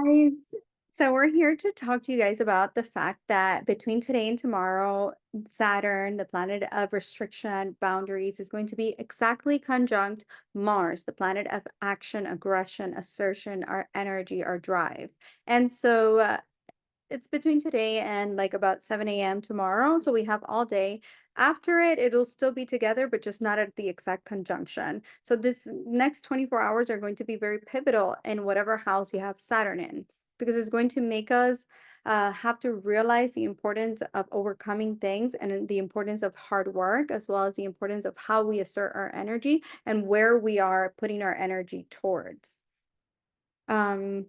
Guys, so we're here to talk to you guys about the fact that between today and tomorrow, Saturn, the planet of restriction, boundaries, is going to be exactly conjunct Mars, the planet of action, aggression, assertion, our energy, our drive. And so it's between today and like about 7 a.m. tomorrow. So we have all day. After it, it'll still be together, but just not at the exact conjunction. So this next 24 hours are going to be very pivotal in whatever house you have Saturn in, because it's going to make us have to realize the importance of overcoming things and the importance of hard work, as well as the importance of how we assert our energy and where we are putting our energy towards. Um,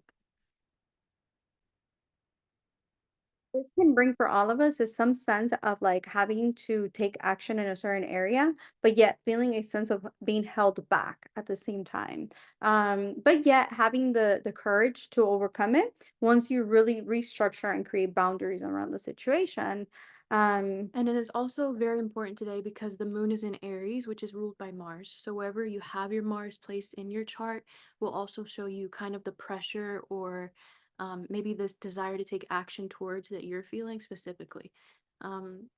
This can bring for all of us is some sense of like having to take action in a certain area, but yet feeling a sense of being held back at the same time. But yet having the courage to overcome it once you really restructure and create boundaries around the situation. Um, And it is also very important today because the moon is in Aries, which is ruled by Mars. So wherever you have your Mars placed in your chart will also show you kind of the pressure or maybe this desire to take action towards that you're feeling specifically.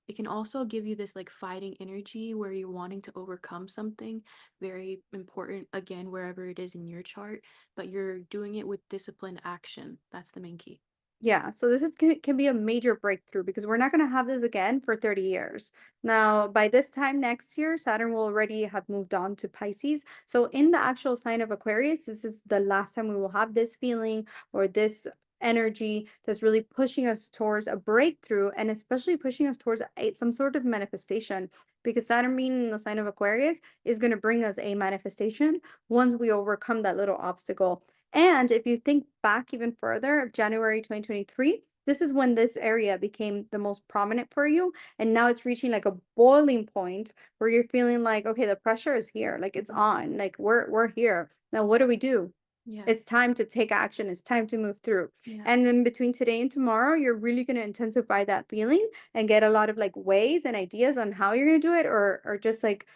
It can also give you this like fighting energy where you're wanting to overcome something very important, again, wherever it is in your chart, but you're doing it with disciplined action. That's the main key. Yeah, so this can be a major breakthrough because we're not going to have this again for 30 years. Now, by this time next year, Saturn will already have moved on to Pisces. So, in the actual sign of Aquarius, this is the last time we will have this feeling or this energy that's really pushing us towards a breakthrough and especially pushing us towards some sort of manifestation because Saturn being in the sign of Aquarius is going to bring us a manifestation once we overcome that little obstacle. And if you think back even further, of January 2023, this is when this area became the most prominent for you. And now it's reaching like a boiling point where you're feeling like, okay, the pressure is here, like it's on, like we're here. Now what do we do? Yeah. It's time to take action. It's time to move through. Yeah. And then between today and tomorrow, you're really going to intensify that feeling and get a lot of like ways and ideas on how you're going to do it or just like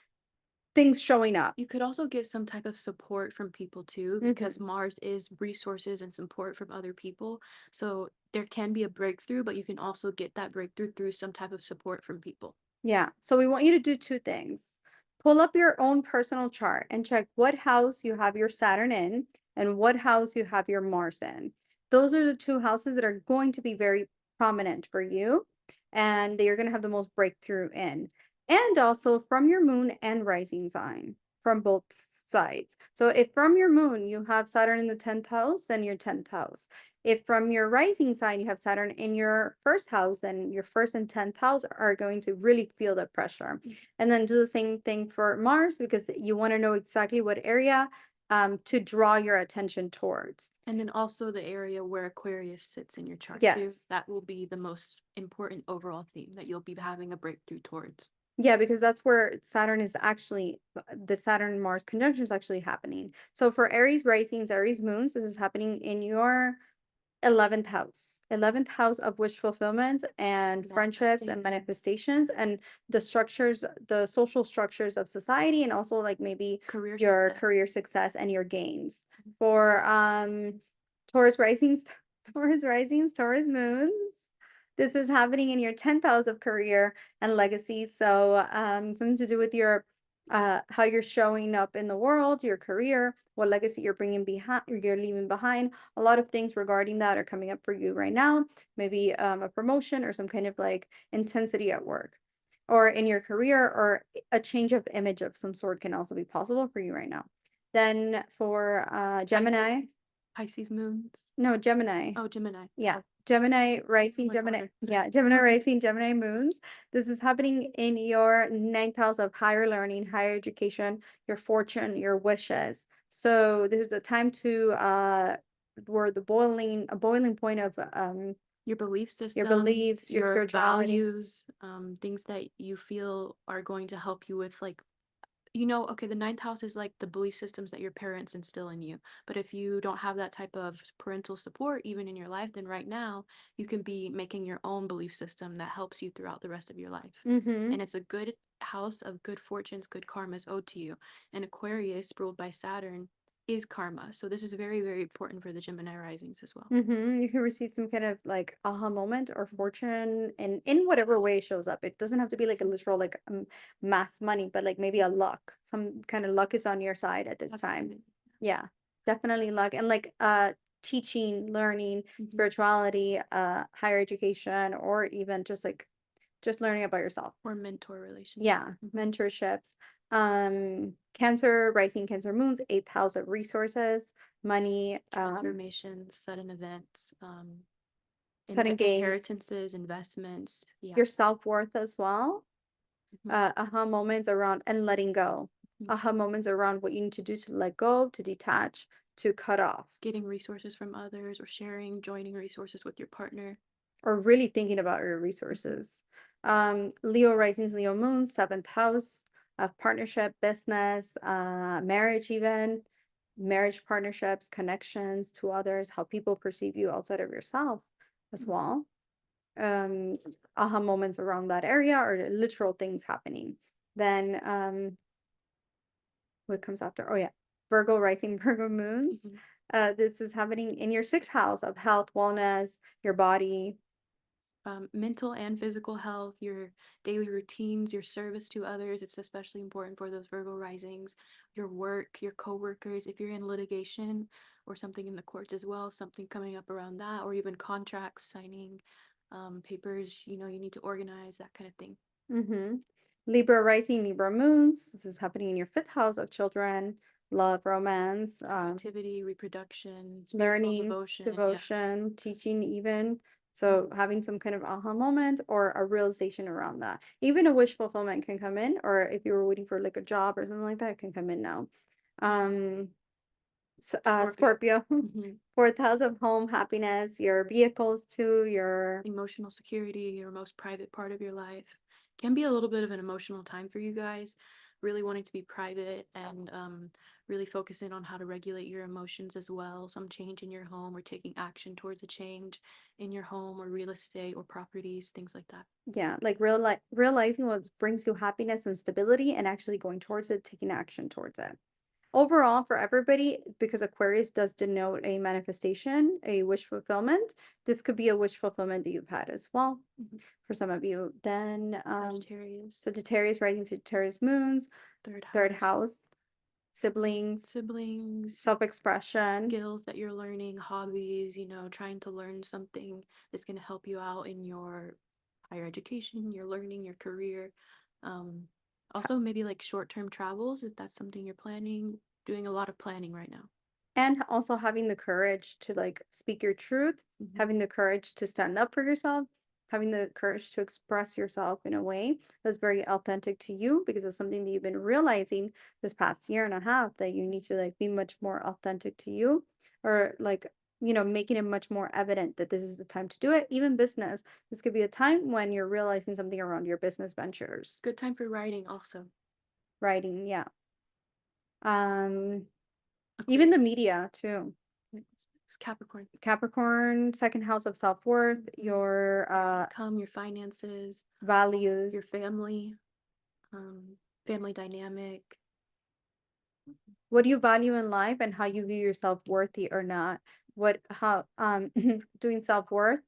things showing up. You could also get some type of support from people too, because Mhm. Mars is resources and support from other people. So there can be a breakthrough, but you can also get that breakthrough through some type of support from people. Yeah. So we want you to do two things. Pull up your own personal chart and check what house you have your Saturn in and what house you have your Mars in. Those are the two houses that are going to be very prominent for you and they are going to have the most breakthrough in. And also from your moon and rising sign from both sides. So if from your moon you have Saturn in the 10th house, then your 10th house. If from your rising sign you have Saturn in your first house, then your first and 10th house are going to really feel the pressure. And then do the same thing for Mars because you want to know exactly what area to draw your attention towards. And then also the area where Aquarius sits in your chart too. Yes. That will be the most important overall theme that you'll be having a breakthrough towards. Yeah, because that's where Saturn is actually, the Saturn Mars conjunction is actually happening. So for Aries risings, Aries moons, this is happening in your 11th house. 11th house of wish fulfillment and friendships and Manifestation, manifestations and the structures, the social structures of society and also like maybe career your success. career success and your gains. For Taurus risings, Taurus risings, Taurus moons. This is happening in your 10th house of career and legacy. So something to do with your how you're showing up in the world, your career, what legacy you're bringing behind, you're leaving behind. A lot of things regarding that are coming up for you right now. Maybe a promotion or some kind of like intensity at work or in your career or a change of image of some sort can also be possible for you right now. Then for Pisces, Gemini, Pisces moons. no, Gemini. Oh, Gemini. Yeah. Oh, Gemini rising, my Gemini. daughter. Yeah. Gemini rising, Gemini moons. This is happening in your ninth house of higher learning, higher education, your fortune, your wishes. So this is the time to where a boiling point of Your belief your systems, beliefs, your your spirituality. values, things that you feel are going to help you with like okay, the ninth house is like the belief systems that your parents instill in you. But if you don't have that type of parental support even in your life, then right now you can be making your own belief system that helps you throughout the rest of your life. Mm-hmm. And it's a good house of good fortunes, good karmas owed to you. And Aquarius, ruled by Saturn, is karma. So this is very, very important for the Gemini risings as well. You can receive some kind of like aha moment or Mhm. fortune in whatever way it shows up. It doesn't have to be like a literal like mass money, but like maybe a Mhm. luck. Some kind of luck is on your side at this time. Positivity. Yeah, definitely luck. And like teaching, learning, Mhm. spirituality, higher education, or even just learning about yourself. Or mentor relationship. Yeah, Mhm. mentorships. Cancer, rising Cancer moons, eighth house of resources, money, Transformations, sudden events, sudden gains, inheritances, investments. Yeah. your self-worth as well. Mhm. Aha moments around and letting go. Mhm. Aha moments around what you need to do to let go, to detach, to cut off, Getting resources from others or sharing, joining resources with your partner. or really thinking about your Mhm. resources. Leo risings, Leo moons, seventh house of partnership, business, marriage, even marriage partnerships, connections to others, how people perceive you outside of yourself as Mhm. well. um Aha moments around that area or literal things happening. Then what comes after? Oh yeah, Virgo rising, Virgo moons. Mhm. This is happening in your sixth house of health, wellness, your body. Mental and physical health, your daily routines, your service to others. It's especially important for those Virgo risings, your work, your coworkers. If you're in litigation or something in the courts as well, something coming up around that, or even contracts, signing papers, you need to organize that kind of thing. Mm-hmm. Libra rising, Libra moons. This is happening in your fifth house of children, love, romance, Creativity, reproduction, spiritual learning, devotion. Yeah. devotion, teaching, even. So Mhm. having some kind of aha moment or a realization around that. Even a wish fulfillment can come in, or if you were waiting for like a job or something like that, it can come in now. Um, Scorpio. Scorpio, Hmm. fourth house of home, happiness, your vehicles too, your Emotional security, your most private part of your life. Can be a little bit of an emotional time for you guys, really wanting to be private and really focusing on how to regulate your emotions as well. Some change in your home or taking action towards a change in your home or real estate or properties, things like that. yeah, like realizing what brings you happiness and stability and actually going towards it, taking action towards it. Overall, for everybody, because Aquarius does denote a manifestation, a wish fulfillment, this could be a wish fulfillment that you've had as well Mhm. for some of you. Then Sagittarius, Sagittarius, rising Sagittarius moons, third third house, house, siblings, siblings, self-expression, skills that you're learning, hobbies, trying to learn something that's going to help you out in your higher education, your learning, your career. Um, Also, maybe like short term travels, if that's something you're planning, doing a lot of planning right now. and also having the courage to like speak your truth, Hmm. having the courage to stand up for yourself, having the courage to express yourself in a way that's very authentic to you because it's something that you've been realizing this past year and a half that you need to like be much more authentic to you or like making it much more evident that this is the time to do it. Even business, this could be a time when you're realizing something around your business ventures. Good time for writing, also. Writing, yeah. um Even the Aquarius. media too. It's Capricorn. Capricorn, second house of self-worth, Mhm. your Your income, your finances, your values. family, family dynamic. What do you value in life and how you view yourself worthy or not? What how doing self-worth,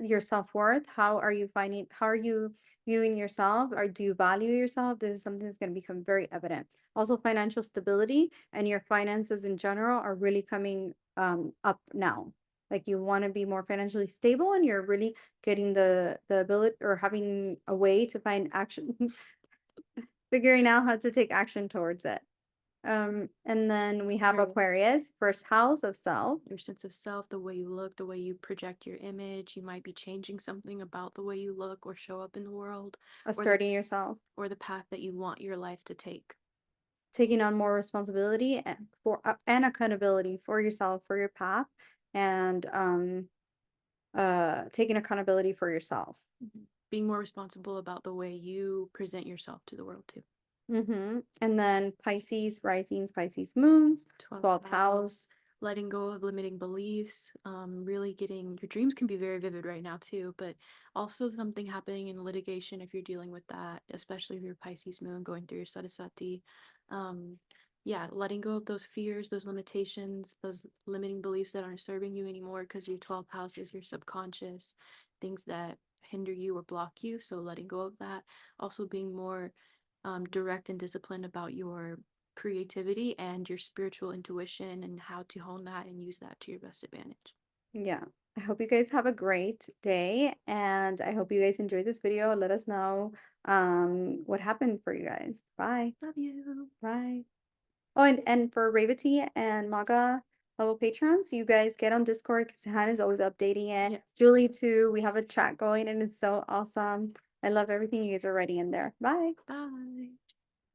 your self-worth, how are you viewing yourself or do you value yourself? This is something that's going to become very evident. Also, financial stability and your finances in general are really coming up now. Like you want to be more financially stable and you're really getting the ability or having a way to find action, figuring out how to take action towards it. And then we have Aquarius. Aquarius, first house of self, Your sense of self, the way you look, the way you project your image. You might be changing something about the way you look or show up in the world, or the asserting yourself, or the path that you want your life to take. taking on more responsibility and for and accountability for yourself, for your path, and taking accountability for yourself. Mhm. Being more responsible about the way you present yourself to the world too. And then Pisces, risings, Pisces moons, 12th 12th house, house, letting go of limiting beliefs, really getting your dreams can be very vivid right now too, but also something happening in litigation if you're dealing with that, especially if you're Pisces moon going through your Sadasati. Um, yeah, letting go of those fears, those limitations, those limiting beliefs that aren't serving you anymore because your 12th house is your subconscious, things that hinder you or block you. So letting go of that. Also being more direct and disciplined about your creativity and your spiritual intuition and how to hone that and use that to your best advantage. Yeah. I hope you guys have a great day, and I hope you guys enjoyed this video. Let us know what happened for you guys. Bye. Love you. Bye. Oh, and for Ravity and Maga level patrons, you guys get on Discord because Han is always updating it. Yes. Julie too. We have a chat going and it's so awesome. I love everything you guys are writing in there. Bye. Bye.